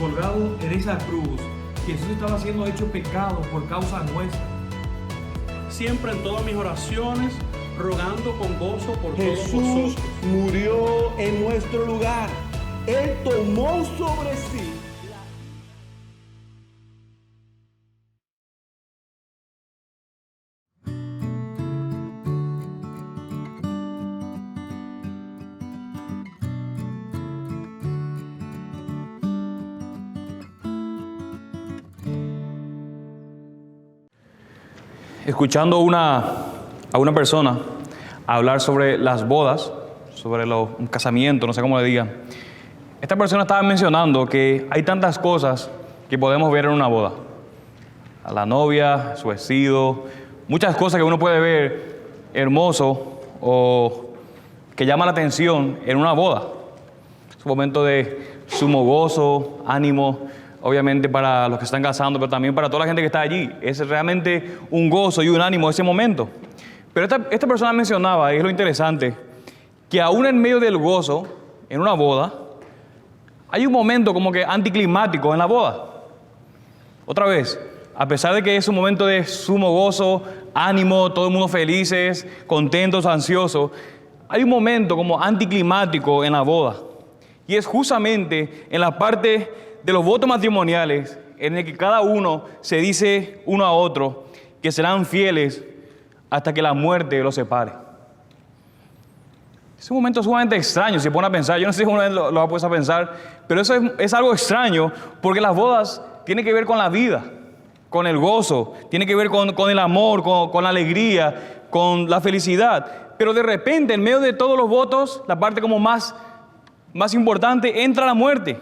colgado en esa cruz, Jesús estaba siendo hecho pecado por causa nuestra. Siempre en todas mis oraciones, rogando con gozo por todos Jesús vosotros. murió en nuestro lugar. Él tomó sobre sí. Escuchando a una persona hablar sobre las bodas, sobre un casamiento, no sé cómo le digan, esta persona estaba mencionando que hay tantas cosas que podemos ver en una boda. A la novia, su vestido, muchas cosas que uno puede ver hermoso o que llama la atención en una boda. Es un momento de sumo gozo, ánimo, obviamente para los que están casando, pero también para toda la gente que está allí. Es realmente un gozo y un ánimo ese momento. Pero esta persona mencionaba, y es lo interesante, que aún en medio del gozo, en una boda, hay un momento como que anticlimático en la boda. Otra vez, a pesar de que es un momento de sumo gozo, ánimo, todo el mundo felices, contentos, ansiosos, hay un momento como anticlimático en la boda. Y es justamente en la parte de los votos matrimoniales, en el que cada uno se dice uno a otro que serán fieles hasta que la muerte los separe. Es un momento sumamente extraño, si se pone a pensar. Yo no sé si uno lo va a poner a pensar, pero eso es algo extraño, porque las bodas tienen que ver con la vida, con el gozo, tiene que ver con el amor, con la alegría, con la felicidad. Pero de repente, en medio de todos los votos, la parte como más importante, entra la muerte.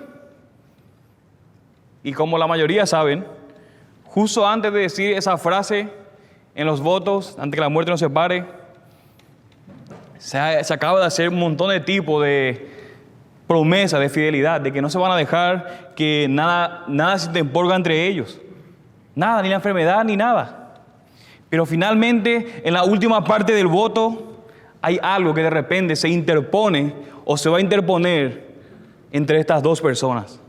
Y como la mayoría saben, justo antes de decir esa frase en los votos, antes que la muerte nos separe, se acaba de hacer un montón de tipos de promesas de fidelidad, de que no se van a dejar que nada se interponga entre ellos. Nada, ni la enfermedad, ni nada. Pero finalmente, en la última parte del voto, hay algo que de repente se interpone o se va a interponer entre estas dos personas.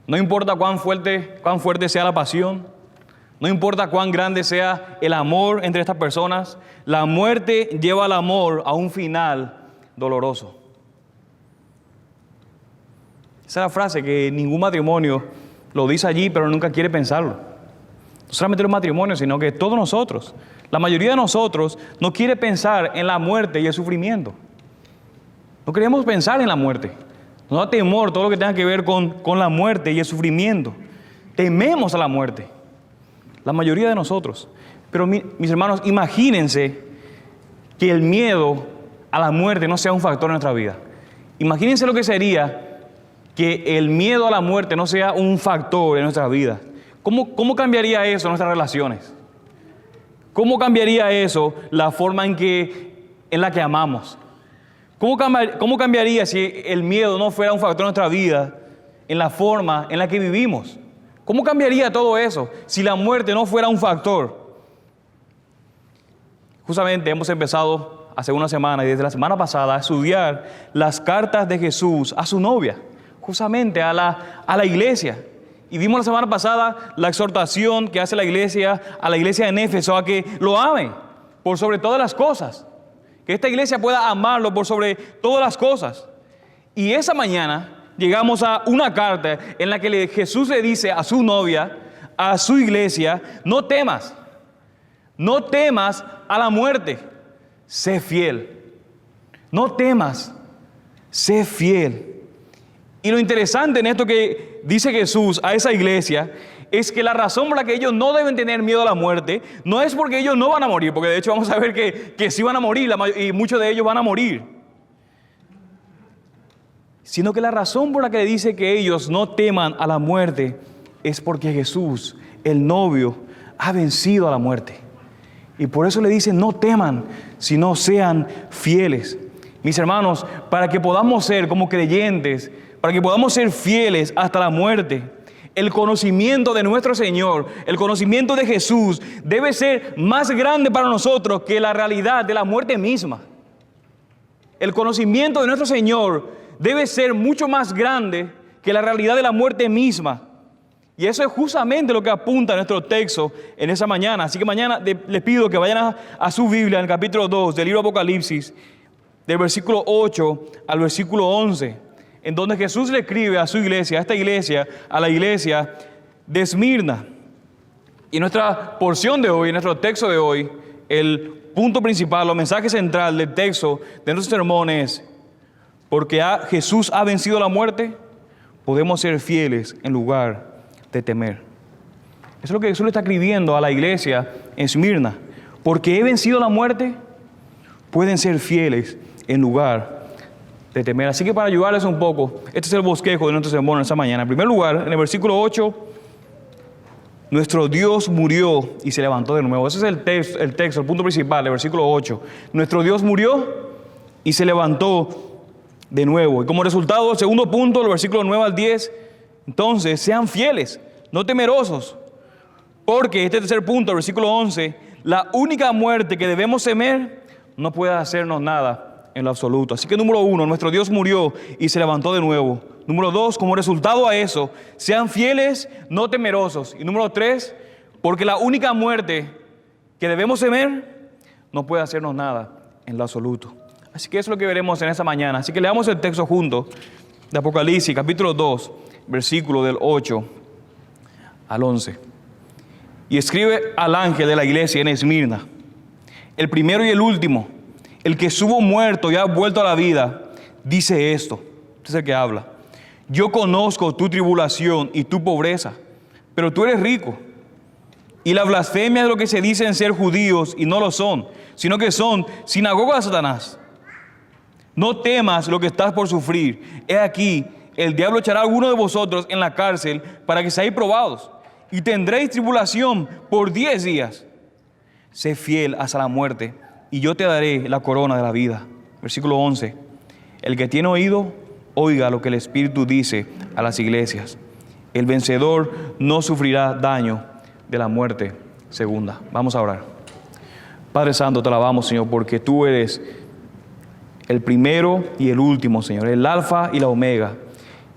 No importa cuán fuerte sea la pasión, no importa cuán grande sea el amor entre estas personas, la muerte lleva al amor a un final doloroso. Esa es la frase que ningún matrimonio lo dice allí, pero nunca quiere pensarlo. No solamente los matrimonios, sino que todos nosotros, la mayoría de nosotros, no quiere pensar en la muerte y el sufrimiento. No queremos pensar en la muerte. Nos da temor todo lo que tenga que ver con la muerte y el sufrimiento. Tememos a la muerte. La mayoría de nosotros. Pero mis hermanos, imagínense que el miedo a la muerte no sea un factor en nuestra vida. Imagínense lo que sería que el miedo a la muerte no sea un factor en nuestra vida. ¿Cómo cambiaría eso en nuestras relaciones? ¿Cómo cambiaría eso la forma en la que amamos? ¿Cómo cambiaría si el miedo no fuera un factor en nuestra vida, en la forma en la que vivimos? ¿Cómo cambiaría todo eso si la muerte no fuera un factor? Justamente hemos empezado hace una semana y desde la semana pasada a estudiar las cartas de Jesús a su novia, justamente a la iglesia. Y vimos la semana pasada la exhortación que hace la iglesia a la iglesia en Éfeso a que lo amen por sobre todas las cosas. Que esta iglesia pueda amarlo por sobre todas las cosas. Y esa mañana llegamos a una carta en la que Jesús le dice a su novia, a su iglesia, no temas a la muerte, sé fiel. No temas, sé fiel. Y lo interesante en esto que dice Jesús a esa iglesia es que la razón por la que ellos no deben tener miedo a la muerte no es porque ellos no van a morir, porque de hecho vamos a ver que sí van a morir y muchos de ellos van a morir, sino que la razón por la que dice que ellos no teman a la muerte es porque Jesús, el novio, ha vencido a la muerte. Y por eso le dicen no teman, sino sean fieles. Mis hermanos, para que podamos ser como creyentes, para que podamos ser fieles hasta la muerte, el conocimiento de nuestro Señor, el conocimiento de Jesús debe ser más grande para nosotros que la realidad de la muerte misma. El conocimiento de nuestro Señor debe ser mucho más grande que la realidad de la muerte misma. Y eso es justamente lo que apunta nuestro texto en esa mañana. Así que mañana les pido que vayan a su Biblia, en el capítulo 2 del libro de Apocalipsis, del versículo 8 al versículo 11, en donde Jesús le escribe a su iglesia, a esta iglesia, a la iglesia de Esmirna. Y nuestra porción de hoy, nuestro texto de hoy, el punto principal, el mensaje central del texto de nuestro sermón es: porque Jesús ha vencido la muerte, podemos ser fieles en lugar de temer. Eso es lo que Jesús le está escribiendo a la iglesia en Esmirna. Porque he vencido la muerte, pueden ser fieles en lugar de temer. Así que para ayudarles un poco, este es el bosquejo de nuestro sermón en esta mañana. En primer lugar, en el versículo 8, nuestro Dios murió y se levantó de nuevo. Ese es el texto, el punto principal, el versículo 8. Nuestro Dios murió y se levantó de nuevo. Y como resultado, el segundo punto, el versículo 9 al 10, entonces sean fieles, no temerosos. Porque este tercer punto, el versículo 11, la única muerte que debemos temer no puede hacernos nada en lo absoluto. Así que número 1, nuestro Dios murió y se levantó de nuevo. Número 2, como resultado a eso, sean fieles, no temerosos. Y número 3, porque la única muerte que debemos temer no puede hacernos nada en lo absoluto. Así que eso es lo que veremos en esta mañana. Así que leamos el texto juntos de Apocalipsis, capítulo 2, versículo del 8 al 11. Y escribe al ángel de la iglesia en Esmirna, el primero y el último, el que estuvo muerto y ha vuelto a la vida, dice esto. Este es el que habla. Yo conozco tu tribulación y tu pobreza, pero tú eres rico. Y la blasfemia de lo que se dicen ser judíos y no lo son, sino que son sinagoga de Satanás. No temas lo que estás por sufrir. He aquí, el diablo echará a alguno de vosotros en la cárcel para que seáis probados. Y tendréis tribulación por 10 días. Sé fiel hasta la muerte, y yo te daré la corona de la vida. Versículo 11. El que tiene oído, oiga lo que el Espíritu dice a las iglesias. El vencedor no sufrirá daño de la muerte segunda. Vamos a orar. Padre Santo, te alabamos, Señor, porque tú eres el primero y el último, Señor, el alfa y la omega.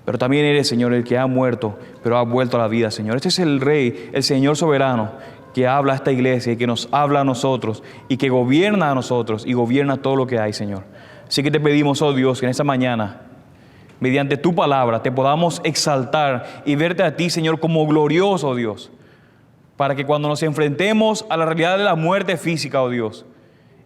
Pero también eres, Señor, el que ha muerto, pero ha vuelto a la vida, Señor. Este es el Rey, el Señor soberano, que habla a esta iglesia y que nos habla a nosotros y que gobierna a nosotros y gobierna todo lo que hay, Señor. Así que te pedimos, oh Dios, que en esta mañana, mediante tu palabra, te podamos exaltar y verte a ti, Señor, como glorioso, Dios, para que cuando nos enfrentemos a la realidad de la muerte física, oh Dios,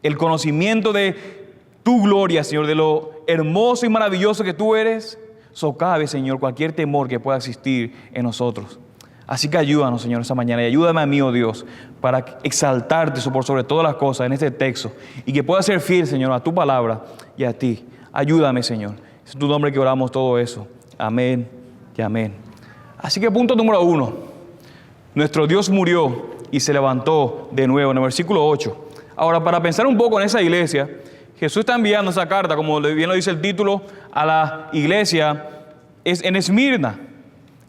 el conocimiento de tu gloria, Señor, de lo hermoso y maravilloso que tú eres, socave, Señor, cualquier temor que pueda existir en nosotros. Así que ayúdanos, Señor, esta mañana, y ayúdame a mí, oh Dios, para exaltarte por sobre todas las cosas en este texto y que pueda ser fiel, Señor, a tu palabra y a ti. Ayúdame, Señor. Es en tu nombre que oramos todo eso. Amén y amén. Así que punto número 1. Nuestro Dios murió y se levantó de nuevo, en el versículo 8. Ahora, para pensar un poco en esa iglesia, Jesús está enviando esa carta, como bien lo dice el título, a la iglesia en Esmirna.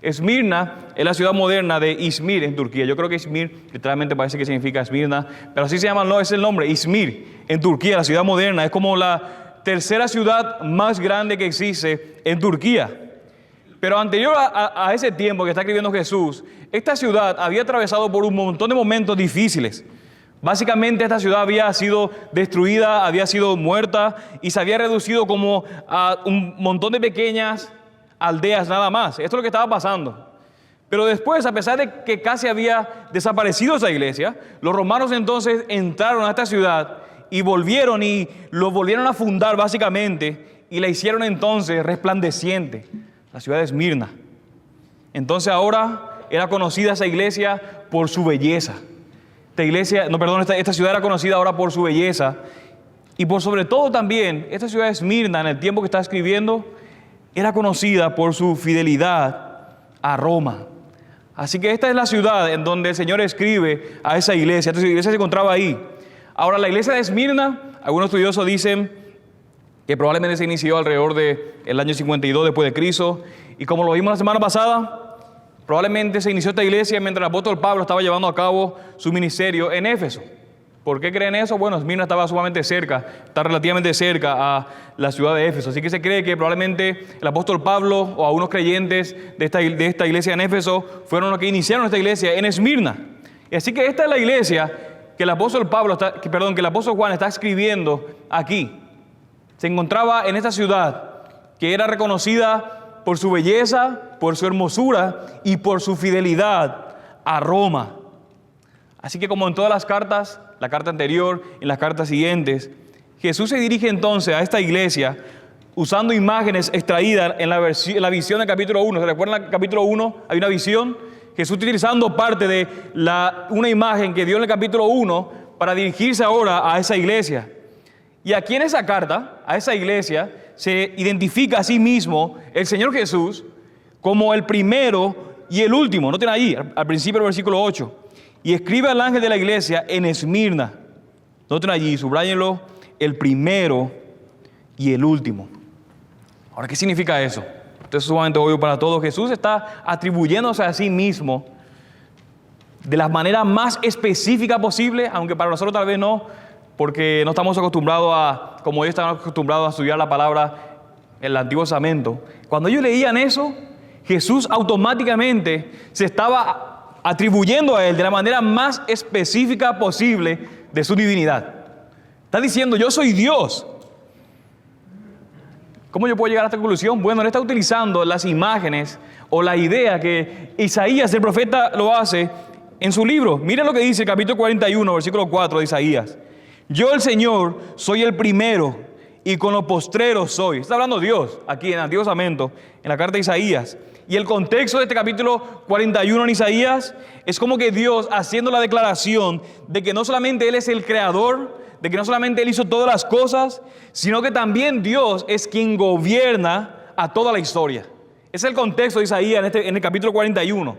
Esmirna es la ciudad moderna de Izmir en Turquía. Yo creo que Izmir literalmente parece que significa Esmirna, pero así se llama, no es el nombre, Izmir en Turquía, la ciudad moderna. Es como la tercera ciudad más grande que existe en Turquía. Pero anterior a ese tiempo que está escribiendo Jesús, esta ciudad había atravesado por un montón de momentos difíciles. Básicamente esta ciudad había sido destruida, había sido muerta y se había reducido como a un montón de pequeñas aldeas nada más. Esto es lo que estaba pasando. Pero después, a pesar de que casi había desaparecido esa iglesia, los romanos entonces entraron a esta ciudad y volvieron a fundar básicamente y la hicieron entonces resplandeciente, la ciudad de Esmirna. Entonces ahora era conocida esa iglesia por su belleza. Esta ciudad era conocida ahora por su belleza y por sobre todo también, esta ciudad de Esmirna en el tiempo que está escribiendo, era conocida por su fidelidad a Roma. Así que esta es la ciudad en donde el Señor escribe a esa iglesia. Entonces la iglesia se encontraba ahí. Ahora la iglesia de Esmirna, algunos estudiosos dicen que probablemente se inició alrededor del año 52 después de Cristo. Y como lo vimos la semana pasada, probablemente se inició esta iglesia mientras el apóstol Pablo estaba llevando a cabo su ministerio en Éfeso. ¿Por qué creen eso? Bueno, Esmirna estaba sumamente cerca, está relativamente cerca a la ciudad de Éfeso. Así que se cree que probablemente el apóstol Pablo o algunos creyentes de esta iglesia en Éfeso fueron los que iniciaron esta iglesia en Esmirna. Y así que esta es la iglesia que el apóstol que el apóstol Juan está escribiendo aquí. Se encontraba en esta ciudad que era reconocida por su belleza, por su hermosura y por su fidelidad a Roma. Así que como en todas las cartas, la carta anterior y las cartas siguientes, Jesús se dirige entonces a esta iglesia usando imágenes extraídas en la visión del capítulo 1. ¿Se recuerdan en el capítulo 1? Hay una visión. Jesús utilizando parte de una imagen que dio en el capítulo 1 para dirigirse ahora a esa iglesia. Y aquí en esa carta, a esa iglesia, se identifica a sí mismo el Señor Jesús como el primero y el último. Noten ahí, al principio del versículo 8. Y escribe al ángel de la iglesia en Esmirna. Noten allí, subrayenlo, el primero y el último. Ahora, ¿qué significa eso? Esto es sumamente obvio para todos. Jesús está atribuyéndose a sí mismo de la manera más específica posible, aunque para nosotros tal vez no, porque no estamos acostumbrados como ellos estaban acostumbrados a estudiar la palabra en el Antiguo Testamento. Cuando ellos leían eso, Jesús automáticamente se estaba atribuyendo a él de la manera más específica posible de su divinidad. Está diciendo, yo soy Dios. ¿Cómo yo puedo llegar a esta conclusión? Bueno, él está utilizando las imágenes o la idea que Isaías, el profeta, lo hace en su libro. Miren lo que dice el capítulo 41, versículo 4 de Isaías. Yo, el Señor, soy el primero y con los postreros soy. Está hablando Dios aquí en el Antiguo Testamento, en la carta de Isaías. Y el contexto de este capítulo 41 en Isaías es como que Dios haciendo la declaración de que no solamente Él es el creador, de que no solamente Él hizo todas las cosas, sino que también Dios es quien gobierna a toda la historia. Ese es el contexto de Isaías en el capítulo 41.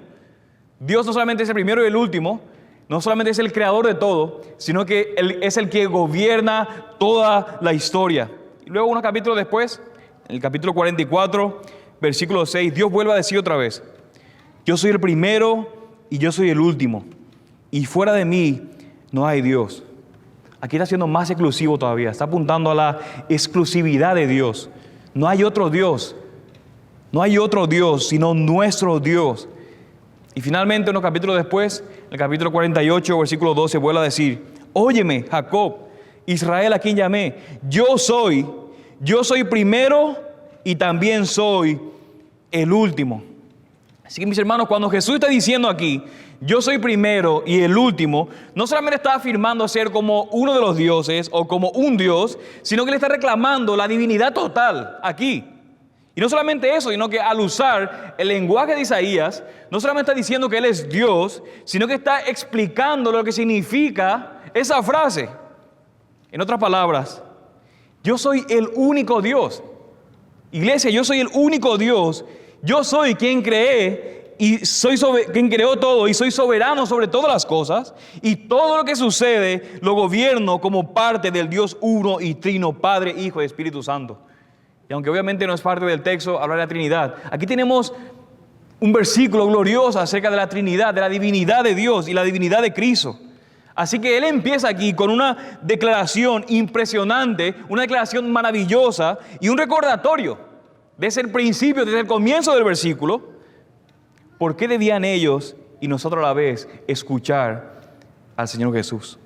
Dios no solamente es el primero y el último, no solamente es el creador de todo, sino que Él es el que gobierna toda la historia. Y luego unos capítulos después, en el capítulo 44, versículo 6, Dios vuelve a decir otra vez, yo soy el primero y yo soy el último, y fuera de mí no hay Dios. Aquí está siendo más exclusivo todavía, está apuntando a la exclusividad de Dios. No hay otro Dios, no hay otro Dios, sino nuestro Dios. Y finalmente, unos capítulos después, en el capítulo 48, versículo 12, vuelve a decir, óyeme, Jacob, Israel a quien llamé, yo soy primero y también soy el último. Así que mis hermanos, cuando Jesús está diciendo aquí, yo soy primero y el último, no solamente está afirmando ser como uno de los dioses o como un Dios, sino que le está reclamando la divinidad total aquí. Y no solamente eso, sino que al usar el lenguaje de Isaías, no solamente está diciendo que Él es Dios, sino que está explicando lo que significa esa frase. En otras palabras, yo soy el único Dios. Iglesia, yo soy el único Dios. Yo soy quien cree y quien creó todo y soy soberano sobre todas las cosas. Y todo lo que sucede lo gobierno como parte del Dios uno y trino, Padre, Hijo y Espíritu Santo. Y aunque obviamente no es parte del texto hablar de la Trinidad, aquí tenemos un versículo glorioso acerca de la Trinidad, de la divinidad de Dios y la divinidad de Cristo. Así que Él empieza aquí con una declaración impresionante, una declaración maravillosa y un recordatorio desde el principio, desde el comienzo del versículo. ¿Por qué debían ellos y nosotros a la vez escuchar al Señor Jesús?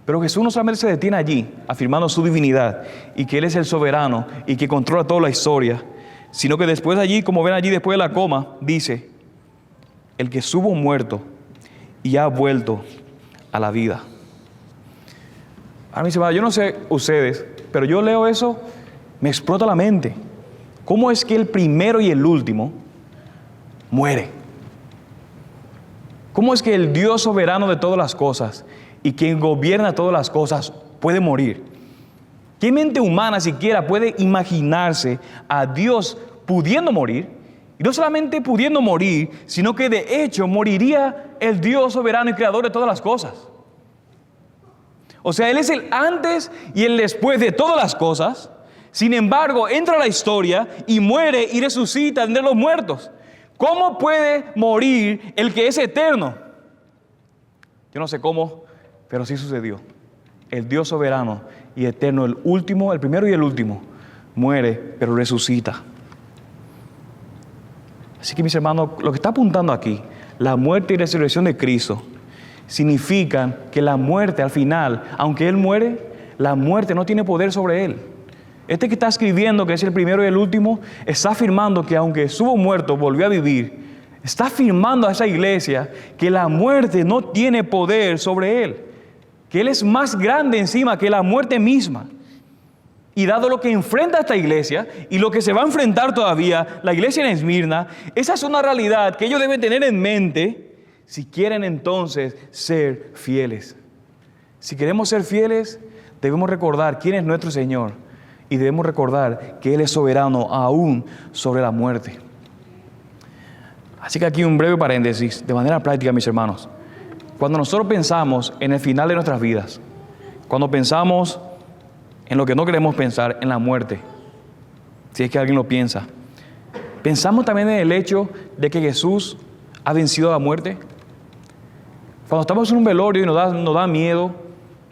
Pero Jesús no solamente se detiene allí, afirmando su divinidad y que Él es el soberano y que controla toda la historia, sino que después allí, como ven allí después de la coma, dice, el que estuvo muerto y ha vuelto a la vida. Ahora mis hermanos, yo no sé ustedes, pero yo leo eso, me explota la mente. ¿Cómo es que el primero y el último muere? ¿Cómo es que el Dios soberano de todas las cosas y quien gobierna todas las cosas puede morir? ¿Qué mente humana siquiera puede imaginarse a Dios pudiendo morir? Y no solamente pudiendo morir, sino que de hecho moriría el Dios soberano y creador de todas las cosas. O sea, Él es el antes y el después de todas las cosas. Sin embargo, entra a la historia y muere y resucita entre los muertos. ¿Cómo puede morir el que es eterno? Yo no sé cómo pero sí sucedió. El Dios soberano y eterno, el último, el primero y el último, muere, pero resucita. Así que mis hermanos, lo que está apuntando aquí, la muerte y resurrección de Cristo, significan que la muerte al final, aunque Él muere, la muerte no tiene poder sobre Él. Este que está escribiendo, que es el primero y el último, está afirmando que aunque estuvo muerto, volvió a vivir. Está afirmando a esa iglesia que la muerte no tiene poder sobre Él, que Él es más grande encima que la muerte misma. Y dado lo que enfrenta esta iglesia y lo que se va a enfrentar todavía la iglesia en Esmirna, esa es una realidad que ellos deben tener en mente si quieren entonces ser fieles. Si queremos ser fieles, debemos recordar quién es nuestro Señor y debemos recordar que Él es soberano aún sobre la muerte. Así que aquí un breve paréntesis, de manera práctica, mis hermanos. Cuando nosotros pensamos en el final de nuestras vidas, cuando pensamos en lo que no queremos pensar, en la muerte, si es que alguien lo piensa, pensamos también en el hecho de que Jesús ha vencido a la muerte. Cuando estamos en un velorio y nos da miedo,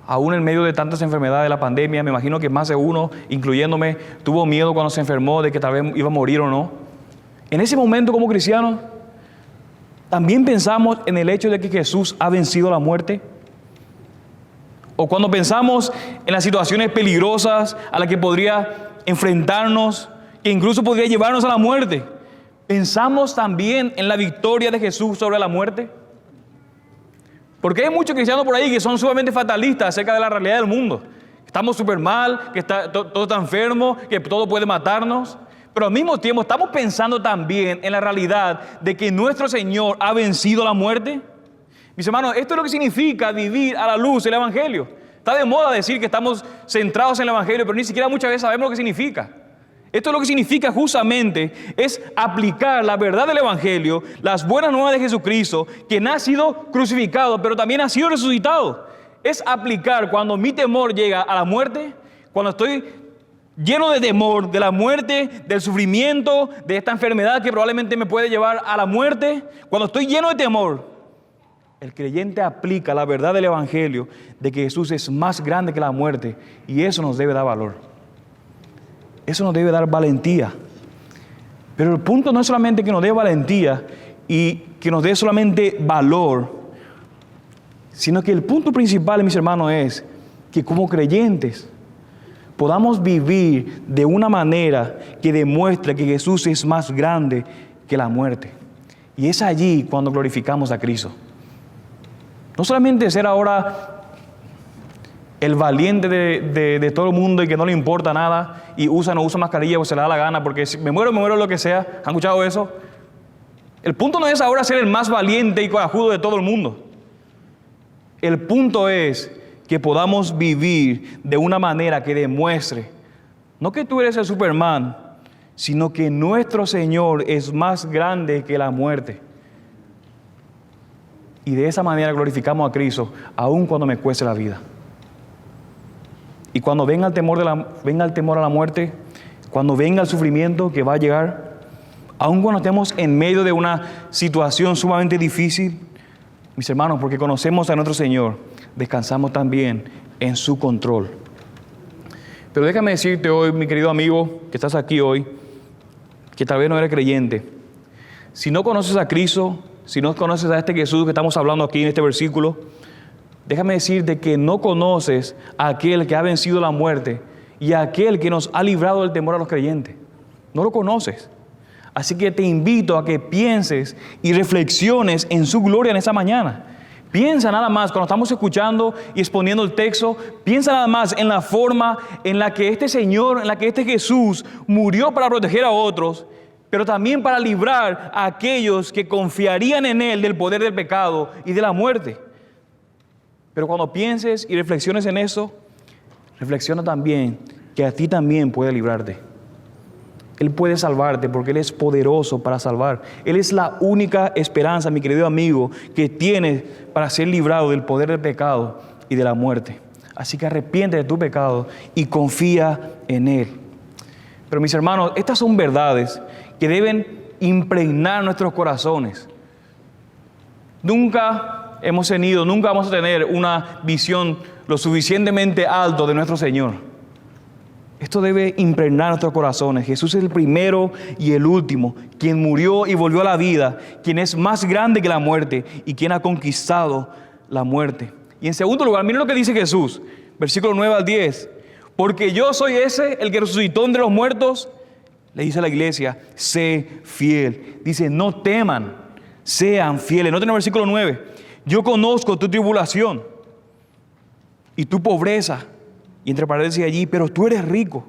aún en medio de tantas enfermedades de la pandemia, me imagino que más de uno, incluyéndome, tuvo miedo cuando se enfermó de que tal vez iba a morir o no. En ese momento, como cristianos, también pensamos en el hecho de que Jesús ha vencido la muerte. O cuando pensamos en las situaciones peligrosas a las que podría enfrentarnos, que incluso podría llevarnos a la muerte, ¿pensamos también en la victoria de Jesús sobre la muerte? Porque hay muchos cristianos por ahí que son sumamente fatalistas acerca de la realidad del mundo. Estamos súper mal, que todo está enfermo, que todo puede matarnos. Pero al mismo tiempo estamos pensando también en la realidad de que nuestro Señor ha vencido la muerte. Mis hermanos, esto es lo que significa vivir a la luz del Evangelio. Está de moda decir que estamos centrados en el Evangelio, pero ni siquiera muchas veces sabemos lo que significa. Esto es lo que significa justamente, es aplicar la verdad del Evangelio, las buenas nuevas de Jesucristo, quien ha sido crucificado, pero también ha sido resucitado. Es aplicar cuando mi temor llega a la muerte, cuando estoy lleno de temor de la muerte, del sufrimiento, de esta enfermedad que probablemente me puede llevar a la muerte, cuando estoy lleno de temor, el creyente aplica la verdad del Evangelio de que Jesús es más grande que la muerte, y eso nos debe dar valor. Eso nos debe dar valentía. Pero el punto no es solamente que nos dé valentía y que nos dé solamente valor, sino que el punto principal, mis hermanos, es que como creyentes podamos vivir de una manera que demuestre que Jesús es más grande que la muerte. Y es allí cuando glorificamos a Cristo. No solamente ser ahora el valiente de todo el mundo y que no le importa nada y no usa mascarilla porque se le da la gana, porque si me muero lo que sea. ¿Han escuchado eso? El punto no es ahora ser el más valiente y corajudo de todo el mundo. El punto es que podamos vivir de una manera que demuestre, no que tú eres el Superman, sino que nuestro Señor es más grande que la muerte. Y de esa manera glorificamos a Cristo, aun cuando me cueste la vida. Y cuando venga el temor a la muerte, cuando venga el sufrimiento que va a llegar, aun cuando estemos en medio de una situación sumamente difícil, mis hermanos, porque conocemos a nuestro Señor, descansamos también en su control. Pero déjame decirte hoy, mi querido amigo, que estás aquí hoy, que tal vez no eres creyente. Si no conoces a Cristo, si no conoces a este Jesús que estamos hablando aquí en este versículo, déjame decirte que no conoces a aquel que ha vencido la muerte y a aquel que nos ha librado del temor a los creyentes. No lo conoces. Así que te invito a que pienses y reflexiones en su gloria en esa mañana. Piensa nada más, cuando estamos escuchando y exponiendo el texto, piensa nada más en la forma en la que este Señor, en la que este Jesús murió para proteger a otros, pero también para librar a aquellos que confiarían en Él del poder del pecado y de la muerte. Pero cuando pienses y reflexiones en eso, reflexiona también que a ti también puede librarte. Él puede salvarte porque Él es poderoso para salvar. Él es la única esperanza, mi querido amigo, que tienes para ser librado del poder del pecado y de la muerte. Así que arrepiente de tu pecado y confía en Él. Pero mis hermanos, estas son verdades que deben impregnar nuestros corazones. Nunca hemos tenido, nunca vamos a tener una visión lo suficientemente alto de nuestro Señor. Esto debe impregnar nuestros corazones. Jesús es el primero y el último, quien murió y volvió a la vida, quien es más grande que la muerte y quien ha conquistado la muerte. Y en segundo lugar, miren lo que dice Jesús, versículo 9 al 10. Porque yo soy ese, el que resucitó entre los muertos, le dice a la iglesia, sé fiel. Dice, no teman, sean fieles. Noten el versículo 9. Yo conozco tu tribulación y tu pobreza. Y entre paréntesis allí, pero tú eres rico.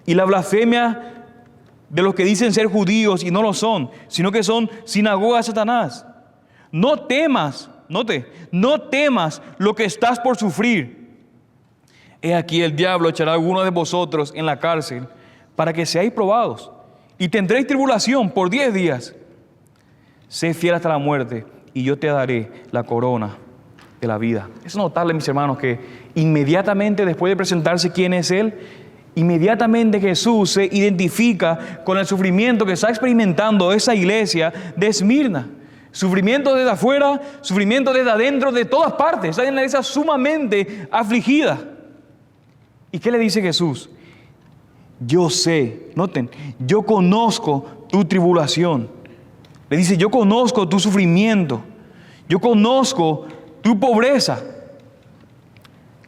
Y la blasfemia de los que dicen ser judíos y no lo son, sino que son sinagoga de Satanás. No temas, no temas lo que estás por sufrir. He aquí el diablo echará a algunos de vosotros en la cárcel para que seáis probados. Y tendréis tribulación por 10 días. Sé fiel hasta la muerte y yo te daré la corona de la vida. Es notable, mis hermanos, que inmediatamente después de presentarse quién es Él, inmediatamente Jesús se identifica con el sufrimiento que está experimentando esa iglesia de Esmirna. Sufrimiento desde afuera, sufrimiento desde adentro, de todas partes. Está en una iglesia sumamente afligida. ¿Y qué le dice Jesús? Yo sé, noten, yo conozco tu tribulación. Le dice, yo conozco tu sufrimiento. Yo conozco tu pobreza.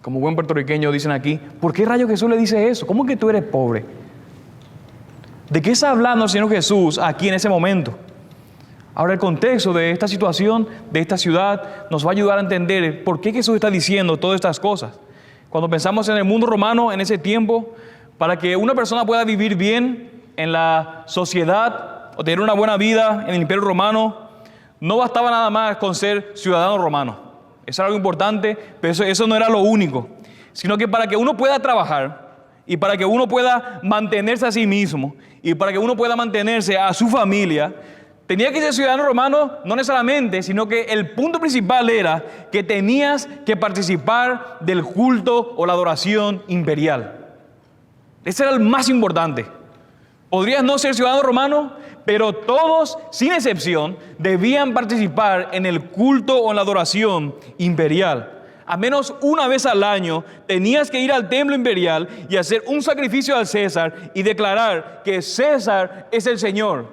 Como buen puertorriqueño dicen aquí, ¿por qué rayo Jesús le dice eso? ¿Cómo que tú eres pobre? ¿De qué está hablando el Señor Jesús aquí en ese momento? Ahora el contexto de esta situación, de esta ciudad, nos va a ayudar a entender por qué Jesús está diciendo todas estas cosas. Cuando pensamos en el mundo romano en ese tiempo, para que una persona pueda vivir bien en la sociedad o tener una buena vida en el Imperio Romano, no bastaba nada más con ser ciudadano romano. Eso era algo importante, pero eso no era lo único. Sino que para que uno pueda trabajar y para que uno pueda mantenerse a sí mismo y para que uno pueda mantenerse a su familia, tenía que ser ciudadano romano, no necesariamente, sino que el punto principal era que tenías que participar del culto o la adoración imperial. Ese era el más importante. Podrías no ser ciudadano romano, pero todos, sin excepción, debían participar en el culto o en la adoración imperial. A menos una vez al año tenías que ir al templo imperial y hacer un sacrificio al César y declarar que César es el Señor.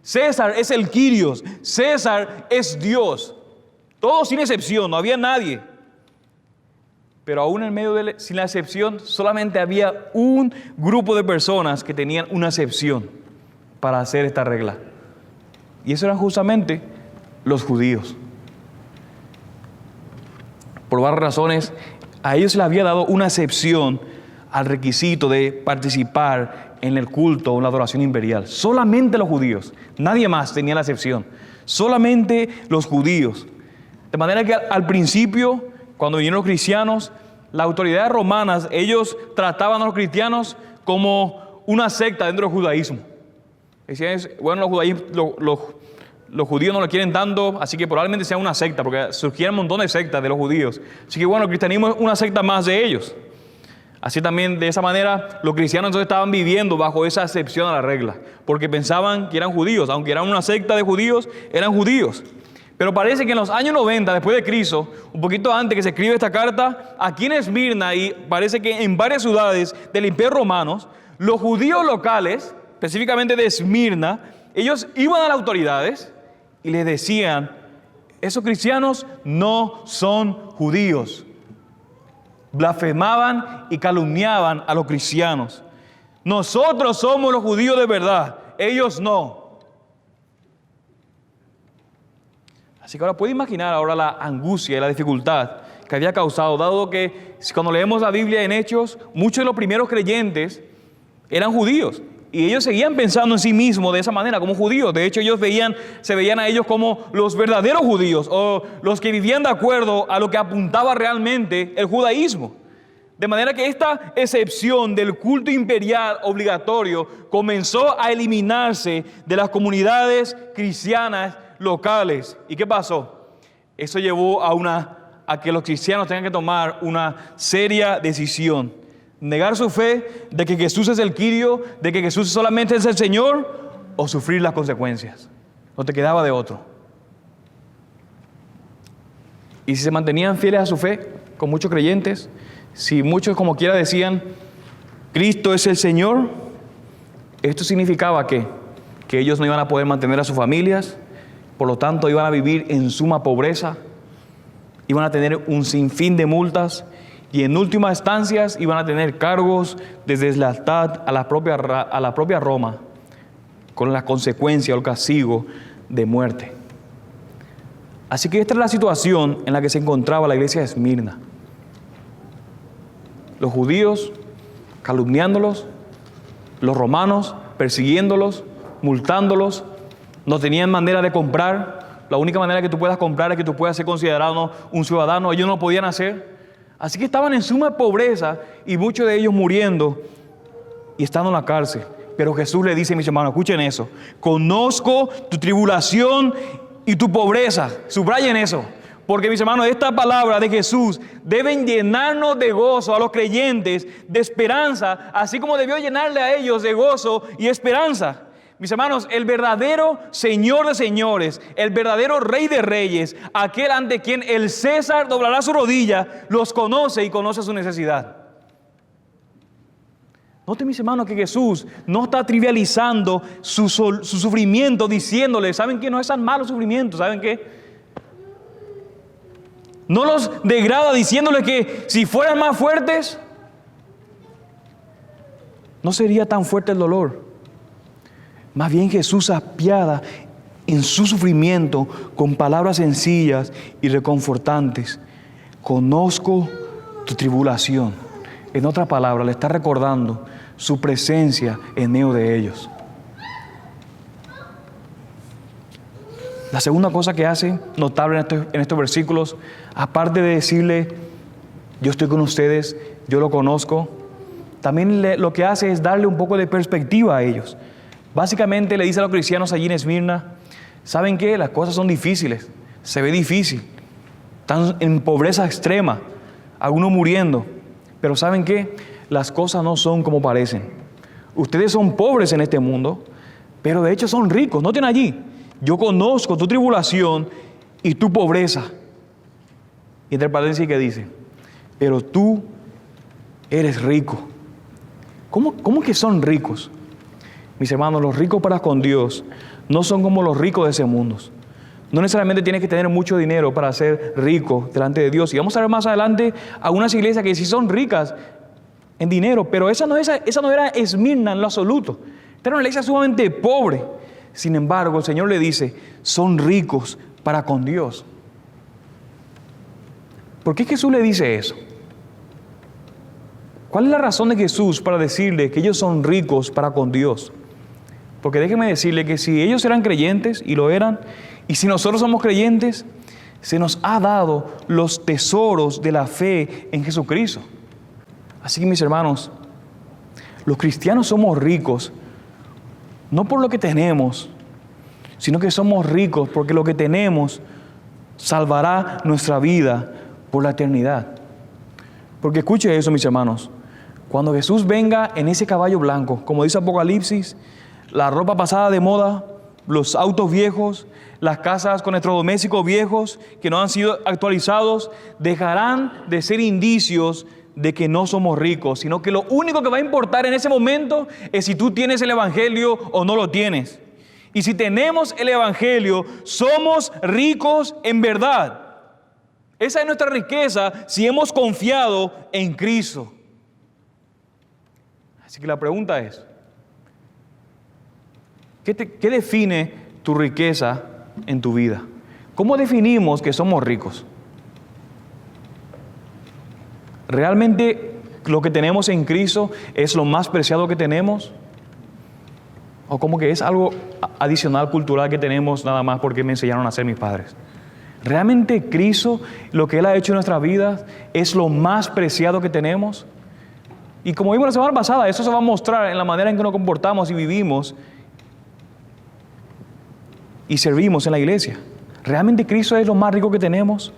César es el Kyrios, César es Dios. Todos sin excepción, no había nadie. Pero aún en medio sin la excepción, solamente había un grupo de personas que tenían una excepción para hacer esta regla. Y eso eran justamente los judíos. Por varias razones, a ellos se les había dado una excepción al requisito de participar en el culto o en la adoración imperial. Solamente los judíos, nadie más tenía la excepción. Solamente los judíos. De manera que al principio, cuando vinieron los cristianos, las autoridades romanas, ellos trataban a los cristianos como una secta dentro del judaísmo. Decían, bueno, los judíos no lo quieren tanto, así que probablemente sea una secta, porque surgieron un montón de sectas de los judíos. Así que bueno, el cristianismo es una secta más de ellos. Así también, de esa manera, los cristianos entonces estaban viviendo bajo esa excepción a la regla, porque pensaban que eran judíos, aunque eran una secta de judíos, eran judíos. Pero parece que en los años 90, después de Cristo, un poquito antes que se escribe esta carta, aquí en Esmirna y parece que en varias ciudades del Imperio Romano, los judíos locales, específicamente de Esmirna, ellos iban a las autoridades y les decían, esos cristianos no son judíos. Blasfemaban y calumniaban a los cristianos. Nosotros somos los judíos de verdad, ellos no. Así que ahora puede imaginar ahora la angustia y la dificultad que había causado, dado que cuando leemos la Biblia en Hechos, muchos de los primeros creyentes eran judíos y ellos seguían pensando en sí mismos de esa manera, como judíos. De hecho, ellos se veían a ellos como los verdaderos judíos o los que vivían de acuerdo a lo que apuntaba realmente el judaísmo. De manera que esta excepción del culto imperial obligatorio comenzó a eliminarse de las comunidades cristianas locales. ¿Y qué pasó? Eso llevó a que los cristianos tengan que tomar una seria decisión. Negar su fe de que Jesús es el Kyrio, de que Jesús solamente es el Señor, o sufrir las consecuencias. No te quedaba de otro. Y si se mantenían fieles a su fe, con muchos creyentes, si muchos como quiera decían, Cristo es el Señor, esto significaba que ellos no iban a poder mantener a sus familias, por lo tanto iban a vivir en suma pobreza, iban a tener un sinfín de multas y en últimas instancias iban a tener cargos de deslealtad a la propia Roma, con la consecuencia o el castigo de muerte. Así que esta es la situación en la que se encontraba la iglesia de Esmirna. Los judíos calumniándolos, los romanos persiguiéndolos, multándolos, no tenían manera de comprar. La única manera que tú puedas comprar es que tú puedas ser considerado un ciudadano. Ellos no lo podían hacer. Así que estaban en suma pobreza y muchos de ellos muriendo y estando en la cárcel. Pero Jesús le dice, mis hermanos, escuchen eso: conozco tu tribulación y tu pobreza. Subrayen eso. Porque, mis hermanos, esta palabra de Jesús deben llenarnos de gozo a los creyentes, de esperanza, así como debió llenarle a ellos de gozo y esperanza. Mis hermanos, el verdadero Señor de señores, el verdadero Rey de reyes, aquel ante quien el César doblará su rodilla, los conoce y conoce su necesidad. Noten, mis hermanos, que Jesús no está trivializando su sufrimiento, diciéndole, ¿saben qué? No es tan malo sufrimiento, ¿saben qué? No los degrada diciéndole que si fueran más fuertes, no sería tan fuerte el dolor. Más bien Jesús apiada en su sufrimiento con palabras sencillas y reconfortantes. Conozco tu tribulación. En otras palabras, le está recordando su presencia en medio de ellos. La segunda cosa que hace notable en estos versículos, aparte de decirle, yo estoy con ustedes, yo lo conozco, también lo que hace es darle un poco de perspectiva a ellos. Básicamente le dice a los cristianos allí en Esmirna, ¿saben qué? Las cosas son difíciles, se ve difícil, están en pobreza extrema, algunos muriendo, pero ¿saben qué? Las cosas no son como parecen. Ustedes son pobres en este mundo, pero de hecho son ricos. Noten allí, yo conozco tu tribulación y tu pobreza. Y entre paréntesis que dice, pero tú eres rico. ¿Cómo que son ricos? Mis hermanos, los ricos para con Dios no son como los ricos de ese mundo. No necesariamente tienes que tener mucho dinero para ser rico delante de Dios. Y vamos a ver más adelante algunas iglesias que sí son ricas en dinero, pero esa no era Esmirna en lo absoluto. Esta era una iglesia sumamente pobre. Sin embargo, el Señor le dice, son ricos para con Dios. ¿Por qué Jesús le dice eso? ¿Cuál es la razón de Jesús para decirle que ellos son ricos para con Dios? Porque déjeme decirle que si ellos eran creyentes, y lo eran, y si nosotros somos creyentes, se nos ha dado los tesoros de la fe en Jesucristo. Así que, mis hermanos, los cristianos somos ricos, no por lo que tenemos, sino que somos ricos porque lo que tenemos salvará nuestra vida por la eternidad. Porque escuche eso, mis hermanos, cuando Jesús venga en ese caballo blanco, como dice Apocalipsis, la ropa pasada de moda, los autos viejos, las casas con electrodomésticos viejos que no han sido actualizados, dejarán de ser indicios de que no somos ricos, sino que lo único que va a importar en ese momento es si tú tienes el Evangelio o no lo tienes. Y si tenemos el Evangelio, somos ricos en verdad. Esa es nuestra riqueza si hemos confiado en Cristo. Así que la pregunta es, ¿qué define tu riqueza en tu vida? ¿Cómo definimos que somos ricos? ¿Realmente lo que tenemos en Cristo es lo más preciado que tenemos? ¿O como que es algo adicional cultural que tenemos nada más porque me enseñaron a ser mis padres? ¿Realmente Cristo, lo que Él ha hecho en nuestras vidas, es lo más preciado que tenemos? Y como vimos la semana pasada, eso se va a mostrar en la manera en que nos comportamos y vivimos y servimos en la iglesia. ¿Realmente Cristo es lo más rico que tenemos?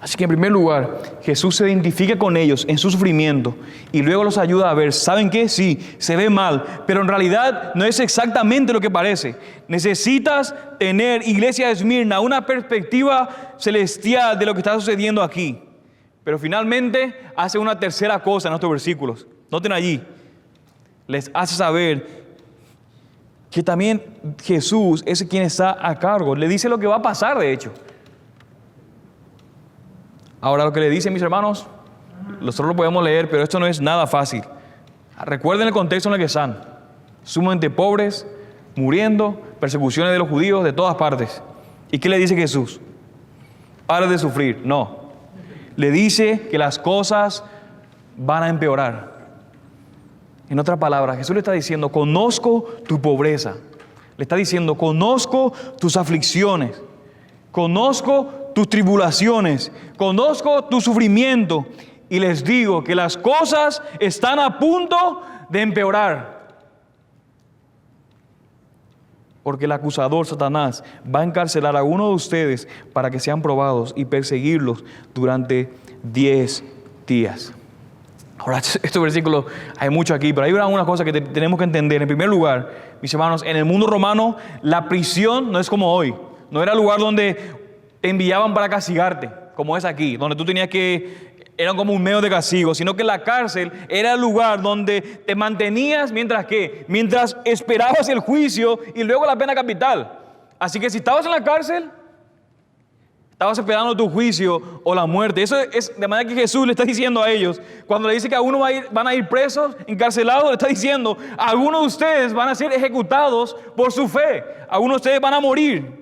Así que en primer lugar, Jesús se identifica con ellos en su sufrimiento y luego los ayuda a ver, ¿saben qué? Sí, se ve mal, pero en realidad no es exactamente lo que parece. Necesitas tener, iglesia de Esmirna, una perspectiva celestial de lo que está sucediendo aquí. Pero finalmente hace una tercera cosa en estos versículos. Noten allí, les hace saber que también Jesús es quien está a cargo. Le dice lo que va a pasar, de hecho. Ahora lo que le dice, mis hermanos, nosotros lo podemos leer, pero esto no es nada fácil. Recuerden el contexto en el que están. Sumamente pobres, muriendo, persecuciones de los judíos de todas partes. ¿Y qué le dice Jesús? Para de sufrir. No. Le dice que las cosas van a empeorar. En otras palabras, Jesús le está diciendo, conozco tu pobreza. Le está diciendo, conozco tus aflicciones. Conozco tus tribulaciones, conozco tu sufrimiento y les digo que las cosas están a punto de empeorar. Porque el acusador, Satanás, va a encarcelar a uno de ustedes para que sean probados y perseguirlos durante 10 días. Ahora, estos versículos, hay mucho aquí, pero hay una cosa que tenemos que entender. En primer lugar, mis hermanos, en el mundo romano, la prisión no es como hoy. No era el lugar donde te enviaban para castigarte, como es aquí, donde tú tenías era como un medio de castigo, sino que la cárcel era el lugar donde te mantenías mientras esperabas el juicio y luego la pena capital. Así que si estabas en la cárcel, estabas esperando tu juicio o la muerte. Eso es de manera que Jesús le está diciendo a ellos, cuando le dice que algunos van a ir presos, encarcelados, le está diciendo, algunos de ustedes van a ser ejecutados por su fe, algunos de ustedes van a morir.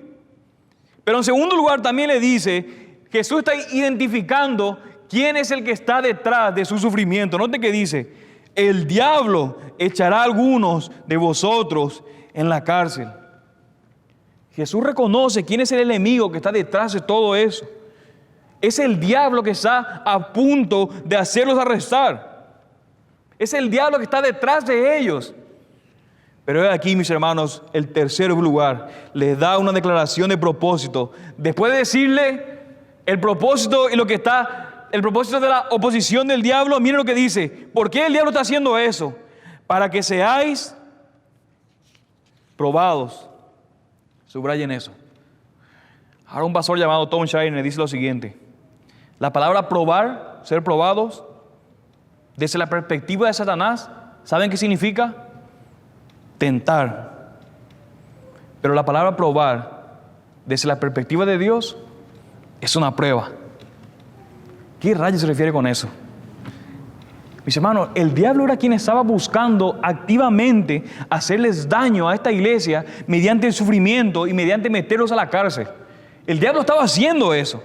Pero en segundo lugar también le dice, Jesús está identificando quién es el que está detrás de su sufrimiento. Note que dice, el diablo echará a algunos de vosotros en la cárcel. Jesús reconoce quién es el enemigo que está detrás de todo eso. Es el diablo que está a punto de hacerlos arrestar. Es el diablo que está detrás de ellos. Pero aquí, mis hermanos, el tercer lugar les da una declaración de propósito. Después de decirle el propósito y el propósito de la oposición del diablo, miren lo que dice. ¿Por qué el diablo está haciendo eso? Para que seáis probados. Subrayen eso. Ahora un pastor llamado Tom Shiner dice lo siguiente. La palabra probar, ser probados, desde la perspectiva de Satanás, ¿saben qué significa? Tentar. Pero la palabra probar, desde la perspectiva de Dios, es una prueba. ¿Qué rayos se refiere con eso? Mis hermanos, el diablo era quien estaba buscando activamente hacerles daño a esta iglesia mediante el sufrimiento y mediante meterlos a la cárcel. El diablo estaba haciendo eso.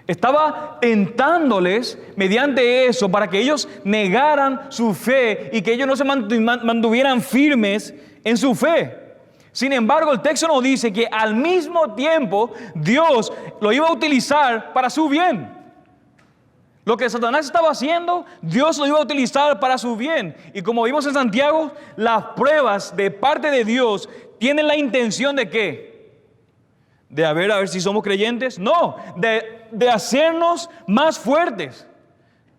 Estaba tentándoles mediante eso para que ellos negaran su fe y que ellos no se mantuvieran firmes en su fe. Sin embargo, el texto nos dice que al mismo tiempo Dios lo iba a utilizar para su bien. Lo que Satanás estaba haciendo, Dios lo iba a utilizar para su bien. Y como vimos en Santiago, las pruebas de parte de Dios tienen la intención de ¿qué? De a ver si somos creyentes. No, de hacernos más fuertes.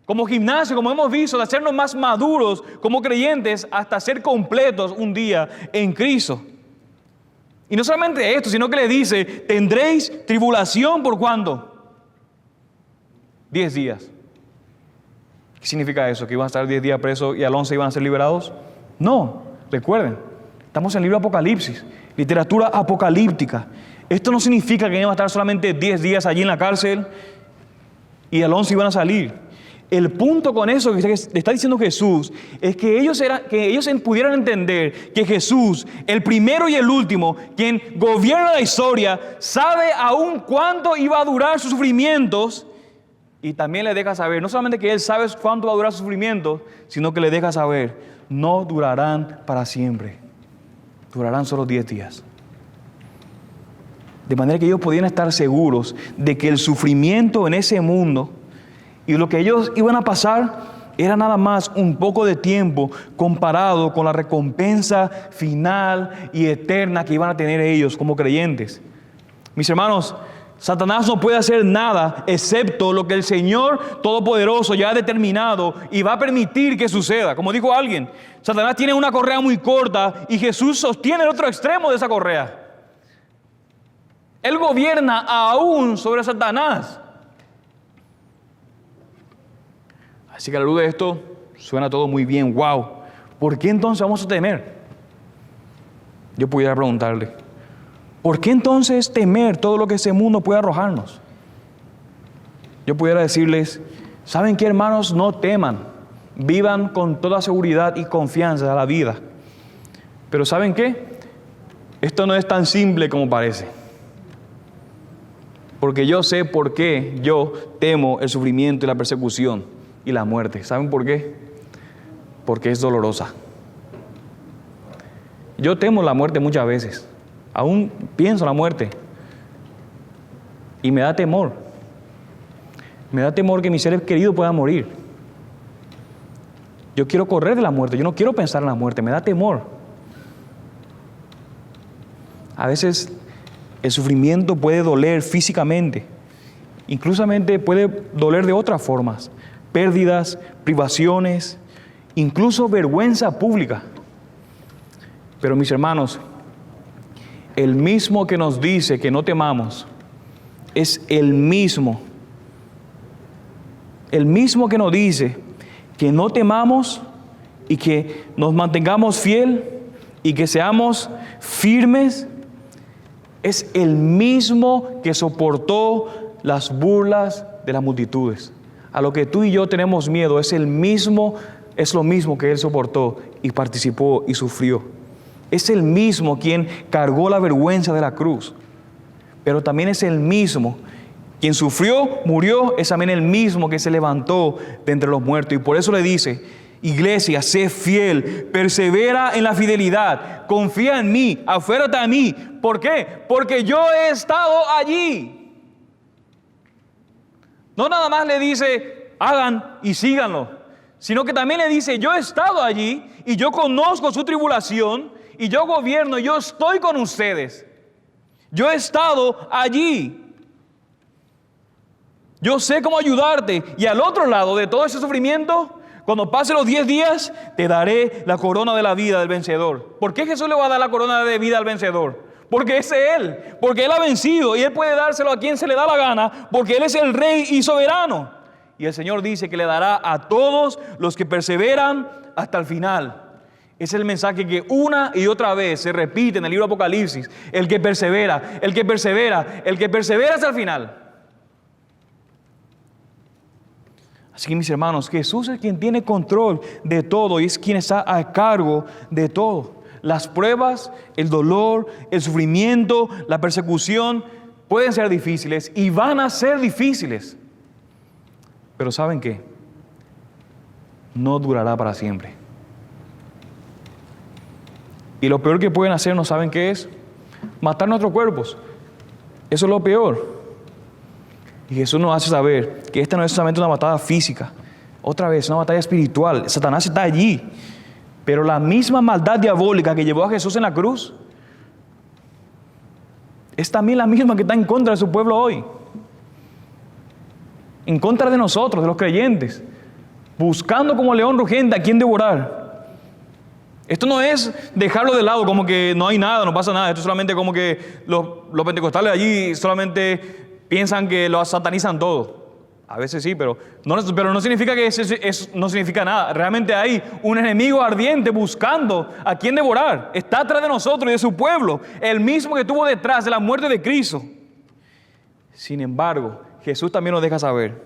Como gimnasio, como hemos visto, de hacernos más maduros como creyentes hasta ser completos un día en Cristo. Y no solamente esto, sino que le dice, tendréis tribulación por ¿cuándo? 10 días. ¿Qué significa eso? ¿Que iban a estar 10 días presos y al 11 iban a ser liberados? No, recuerden, estamos en el libro de Apocalipsis, literatura apocalíptica. Esto no significa que iban a estar solamente 10 días allí en la cárcel y al 11 iban a salir. El punto con eso que le está diciendo Jesús es que ellos pudieran entender que Jesús, el primero y el último, quien gobierna la historia, sabe aún cuánto iba a durar sus sufrimientos y también le deja saber, no solamente que Él sabe cuánto va a durar sus sufrimientos, sino que le deja saber, no durarán para siempre, durarán solo 10 días. De manera que ellos podían estar seguros de que el sufrimiento en ese mundo y lo que ellos iban a pasar era nada más un poco de tiempo comparado con la recompensa final y eterna que iban a tener ellos como creyentes. Mis hermanos, Satanás no puede hacer nada excepto lo que el Señor Todopoderoso ya ha determinado y va a permitir que suceda. Como dijo alguien, Satanás tiene una correa muy corta y Jesús sostiene el otro extremo de esa correa. Él gobierna aún sobre Satanás. Así que a la luz de esto, suena todo muy bien. ¡Wow! ¿Por qué entonces vamos a temer? Yo pudiera preguntarle, ¿por qué entonces temer todo lo que este mundo puede arrojarnos? Yo pudiera decirles, ¿saben qué, hermanos? No teman. Vivan con toda seguridad y confianza a la vida. Pero ¿saben qué? Esto no es tan simple como parece. Porque yo sé por qué yo temo el sufrimiento y la persecución y la muerte. ¿Saben por qué? Porque es dolorosa. Yo temo la muerte muchas veces. Aún pienso en la muerte. Y me da temor. Me da temor que mis seres queridos puedan morir. Yo quiero correr de la muerte. Yo no quiero pensar en la muerte. Me da temor. A veces el sufrimiento puede doler físicamente. Incluso puede doler de otras formas. Pérdidas, privaciones, incluso vergüenza pública. Pero mis hermanos, el mismo que nos dice que no temamos es el mismo que nos dice que no temamos y que nos mantengamos fiel y que seamos firmes. Es el mismo que soportó las burlas de las multitudes. A lo que tú y yo tenemos miedo es lo mismo que Él soportó y participó y sufrió. Es el mismo quien cargó la vergüenza de la cruz. Pero también es el mismo quien sufrió, murió, es también el mismo que se levantó de entre los muertos. Y por eso le dice, iglesia, sé fiel, persevera en la fidelidad, confía en mí, aférrate a mí. ¿Por qué? Porque yo he estado allí. No nada más le dice, hagan y síganlo, sino que también le dice, yo he estado allí y yo conozco su tribulación y yo gobierno, yo estoy con ustedes. Yo he estado allí. Yo sé cómo ayudarte. Y al otro lado de todo ese sufrimiento, cuando pase los 10 días, te daré la corona de la vida del vencedor. ¿Por qué Jesús le va a dar la corona de vida al vencedor? Porque es Él, porque Él ha vencido y Él puede dárselo a quien se le da la gana, porque Él es el Rey y soberano. Y el Señor dice que le dará a todos los que perseveran hasta el final. Es el mensaje que una y otra vez se repite en el libro de Apocalipsis. El que persevera, el que persevera, el que persevera hasta el final. Así que mis hermanos, Jesús es quien tiene control de todo y es quien está a cargo de todo. Las pruebas, el dolor, el sufrimiento, la persecución pueden ser difíciles y van a ser difíciles. Pero ¿saben qué? No durará para siempre. Y lo peor que pueden hacernos, ¿saben qué es? Matar nuestros cuerpos. Eso es lo peor. Y Jesús nos hace saber que esta no es solamente una batalla física. Otra vez, una batalla espiritual. Satanás está allí. Pero la misma maldad diabólica que llevó a Jesús en la cruz es también la misma que está en contra de su pueblo hoy. En contra de nosotros, de los creyentes. Buscando como león rugiente a quien devorar. Esto no es dejarlo de lado como que no hay nada, no pasa nada. Esto es solamente como que los pentecostales allí solamente piensan que lo satanizan todo. A veces sí, pero no significa que eso no significa nada. Realmente hay un enemigo ardiente buscando a quien devorar. Está atrás de nosotros y de su pueblo. El mismo que estuvo detrás de la muerte de Cristo. Sin embargo, Jesús también nos deja saber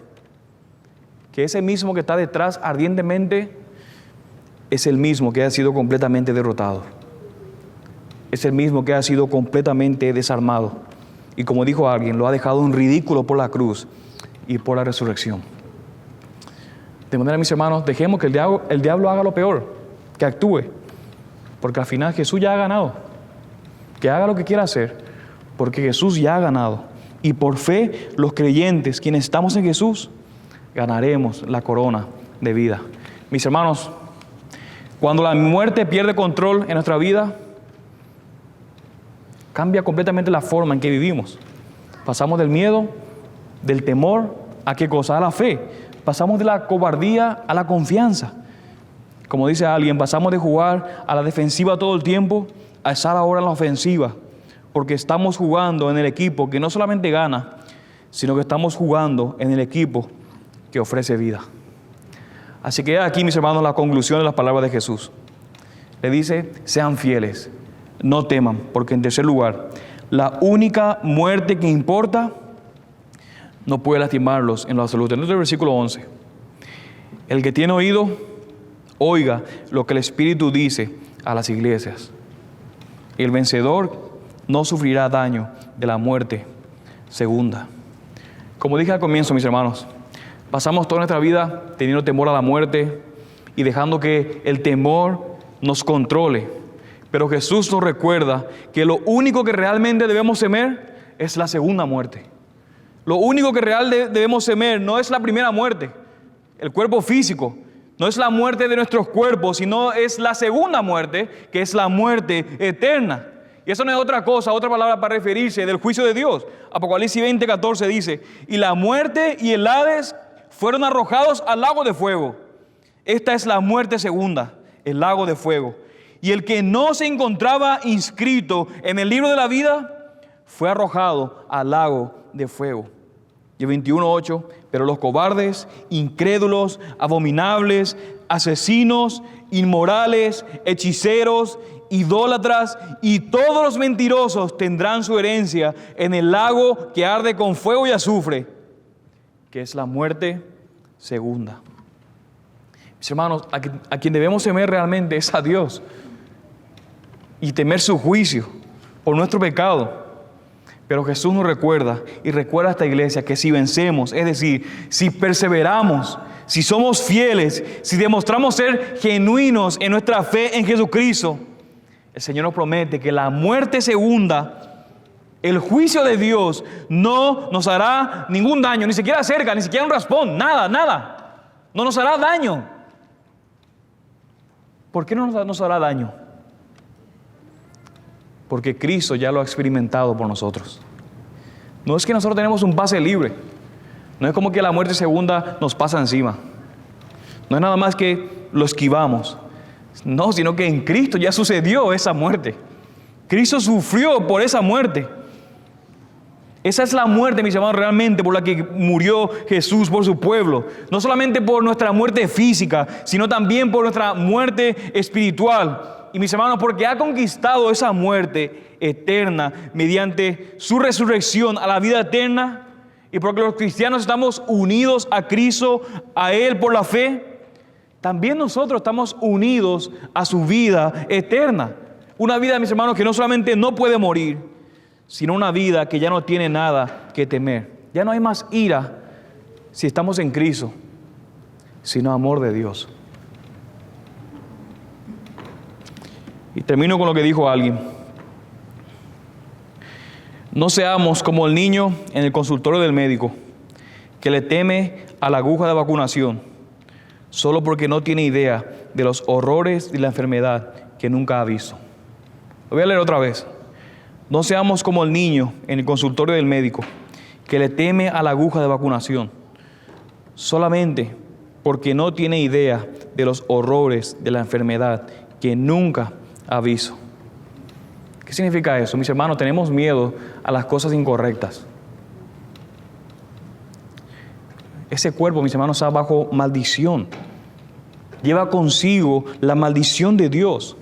que ese mismo que está detrás ardientemente es el mismo que ha sido completamente derrotado. Es el mismo que ha sido completamente desarmado. Y como dijo alguien, lo ha dejado en ridículo por la cruz y por la resurrección. De manera, mis hermanos, dejemos que el diablo haga lo peor, que actúe. Porque al final Jesús ya ha ganado. Que haga lo que quiera hacer, porque Jesús ya ha ganado. Y por fe, los creyentes, quienes estamos en Jesús, ganaremos la corona de vida. Mis hermanos, cuando la muerte pierde control en nuestra vida, cambia completamente la forma en que vivimos. Pasamos del miedo, del temor, ¿a qué cosa? A la fe. Pasamos de la cobardía a la confianza. Como dice alguien, pasamos de jugar a la defensiva todo el tiempo a estar ahora en la ofensiva, porque estamos jugando en el equipo que no solamente gana, sino que estamos jugando en el equipo que ofrece vida. Así que aquí, mis hermanos, la conclusión de las palabras de Jesús. Le dice, sean fieles, no teman, porque en tercer lugar, la única muerte que importa no puede lastimarlos en lo absoluto. En el versículo 11, el que tiene oído, oiga lo que el Espíritu dice a las iglesias. El vencedor no sufrirá daño de la muerte segunda. Como dije al comienzo, mis hermanos, pasamos toda nuestra vida teniendo temor a la muerte y dejando que el temor nos controle. Pero Jesús nos recuerda que lo único que realmente debemos temer es la segunda muerte. Lo único que realmente debemos temer no es la primera muerte, el cuerpo físico, no es la muerte de nuestros cuerpos, sino es la segunda muerte, que es la muerte eterna. Y eso no es otra cosa, otra palabra para referirse del juicio de Dios. Apocalipsis 20:14 dice, y la muerte y el Hades fueron arrojados al lago de fuego. Esta es la muerte segunda, el lago de fuego. Y el que no se encontraba inscrito en el libro de la vida fue arrojado al lago de fuego. Y el 21:8, pero los cobardes, incrédulos, abominables, asesinos, inmorales, hechiceros, idólatras y todos los mentirosos tendrán su herencia en el lago que arde con fuego y azufre, que es la muerte segunda. Mis hermanos, a quien debemos temer realmente es a Dios y temer su juicio por nuestro pecado. Pero Jesús nos recuerda y recuerda a esta iglesia que si vencemos, es decir, si perseveramos, si somos fieles, si demostramos ser genuinos en nuestra fe en Jesucristo, el Señor nos promete que la muerte segunda, el juicio de Dios, no nos hará ningún daño, ni siquiera cerca, ni siquiera un raspón, nada, nada. No nos hará daño. ¿Por qué no nos hará daño? Porque Cristo ya lo ha experimentado por nosotros. No es que nosotros tenemos un pase libre. No es como que la muerte segunda nos pasa encima. No es nada más que lo esquivamos. No, sino que en Cristo ya sucedió esa muerte. Cristo sufrió por esa muerte. Esa es la muerte, mis hermanos, realmente por la que murió Jesús por su pueblo. No solamente por nuestra muerte física, sino también por nuestra muerte espiritual. Y mis hermanos, porque ha conquistado esa muerte eterna mediante su resurrección a la vida eterna, y porque los cristianos estamos unidos a Cristo, a Él por la fe, también nosotros estamos unidos a su vida eterna. Una vida, mis hermanos, que no solamente no puede morir, sino una vida que ya no tiene nada que temer. Ya no hay más ira si estamos en Cristo, sino amor de Dios. Y termino con lo que dijo alguien. No seamos como el niño en el consultorio del médico, que le teme a la aguja de vacunación, solo porque no tiene idea de los horrores de la enfermedad que nunca ha visto. Lo voy a leer otra vez. No seamos como el niño en el consultorio del médico, que le teme a la aguja de vacunación, solamente porque no tiene idea de los horrores de la enfermedad que nunca aviso. ¿Qué significa eso? Mis hermanos, tenemos miedo a las cosas incorrectas. Ese cuerpo, mis hermanos, está bajo maldición. Lleva consigo la maldición de Dios.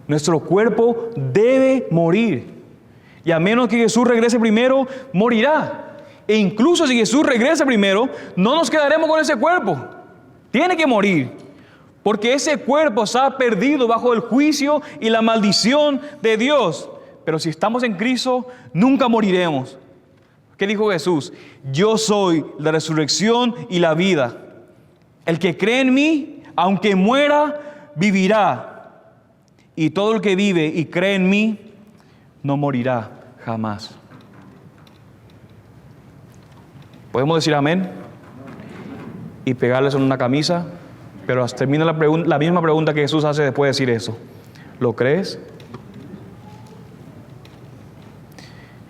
Nuestro cuerpo debe morir. Y a menos que Jesús regrese primero, morirá. E incluso si Jesús regresa primero, no nos quedaremos con ese cuerpo. Tiene que morir. Porque ese cuerpo está perdido bajo el juicio y la maldición de Dios. Pero si estamos en Cristo, nunca moriremos. ¿Qué dijo Jesús? Yo soy la resurrección y la vida. El que cree en mí, aunque muera, vivirá. Y todo el que vive y cree en mí, no morirá jamás. ¿Podemos decir amén? Y pegarles en una camisa. Pero termina la misma pregunta que Jesús hace después de decir eso. ¿Lo crees?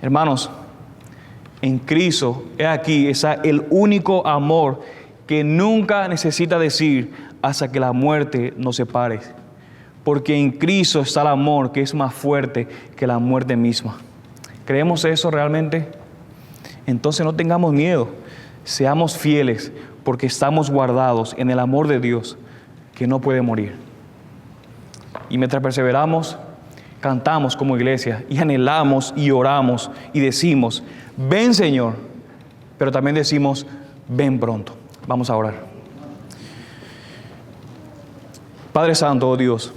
Hermanos, En Cristo, he aquí, es el único amor que nunca necesita decir hasta que la muerte nos separe. Porque en Cristo está el amor que es más fuerte que la muerte misma. ¿Creemos eso realmente? Entonces no tengamos miedo. Seamos fieles porque estamos guardados en el amor de Dios que no puede morir. Y mientras perseveramos, cantamos como iglesia y anhelamos y oramos y decimos, ven Señor, pero también decimos, ven pronto. Vamos a orar. Padre Santo, oh Dios,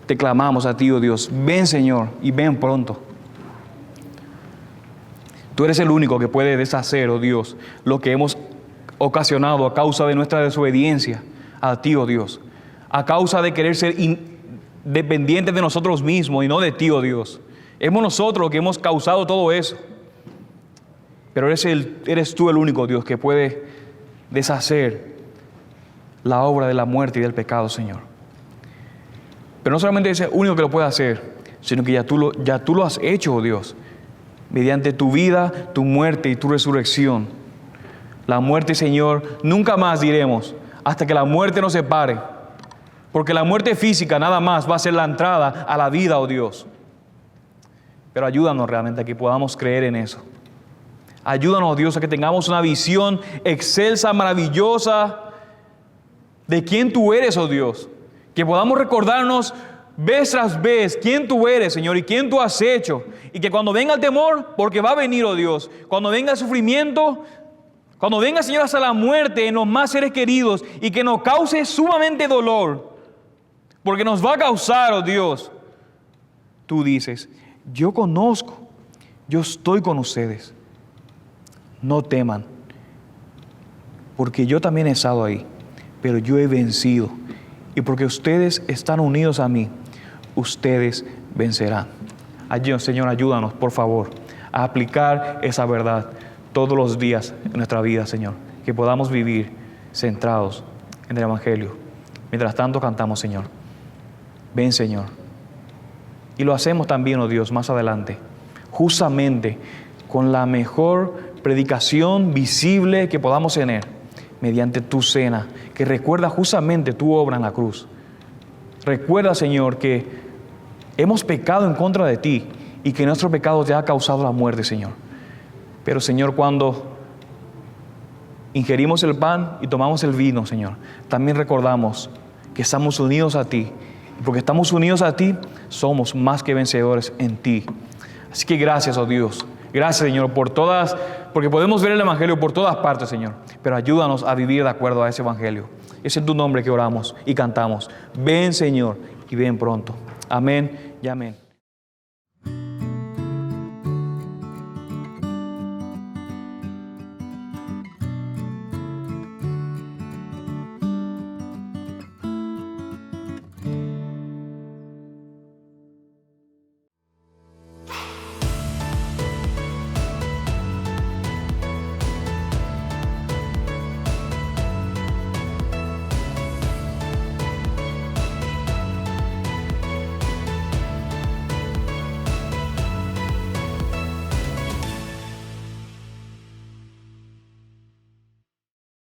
te clamamos a ti, oh Dios, ven Señor y ven pronto. Tú eres el único que puede deshacer, oh Dios, lo que hemos ocasionado a causa de nuestra desobediencia a ti, oh Dios, a causa de querer ser dependientes de nosotros mismos y no de ti, oh Dios. Hemos nosotros los que hemos causado todo eso. Pero eres tú el único, Dios, que puede deshacer la obra de la muerte y del pecado, Señor. Pero no solamente es el único que lo puede hacer, sino que ya tú lo has hecho, oh Dios, mediante tu vida, tu muerte y tu resurrección. La muerte, Señor, nunca más diremos, hasta que la muerte nos separe. Porque la muerte física nada más va a ser la entrada a la vida, oh Dios. Pero ayúdanos realmente a que podamos creer en eso. Ayúdanos, Dios, a que tengamos una visión excelsa, maravillosa de quién tú eres, oh Dios. Que podamos recordarnos vez tras vez quién tú eres, Señor, y quién tú has hecho. Y que cuando venga el temor, porque va a venir, oh Dios, cuando venga el sufrimiento, cuando venga, Señor, hasta la muerte en los más seres queridos y que nos cause sumamente dolor, porque nos va a causar, oh Dios, tú dices, yo conozco, yo estoy con ustedes. No teman, porque yo también he estado ahí, pero yo he vencido. Y porque ustedes están unidos a mí, ustedes vencerán. Señor, ayúdanos, por favor, a aplicar esa verdad todos los días en nuestra vida, Señor. Que podamos vivir centrados en el Evangelio. Mientras tanto cantamos, Señor. Ven, Señor. Y lo hacemos también, oh Dios, más adelante, justamente con la mejor predicación visible que podamos tener, mediante tu cena, que recuerda justamente tu obra en la cruz. Recuerda, Señor, que hemos pecado en contra de ti y que nuestro pecado te ha causado la muerte, Señor. Pero, Señor, cuando ingerimos el pan y tomamos el vino, Señor, también recordamos que estamos unidos a ti. Y porque estamos unidos a ti, somos más que vencedores en ti. Así que gracias, oh Dios. Gracias, Señor, porque podemos ver el Evangelio por todas partes, Señor. Pero ayúdanos a vivir de acuerdo a ese Evangelio. Es en tu nombre que oramos y cantamos. Ven, Señor, y ven pronto. Amén y amén.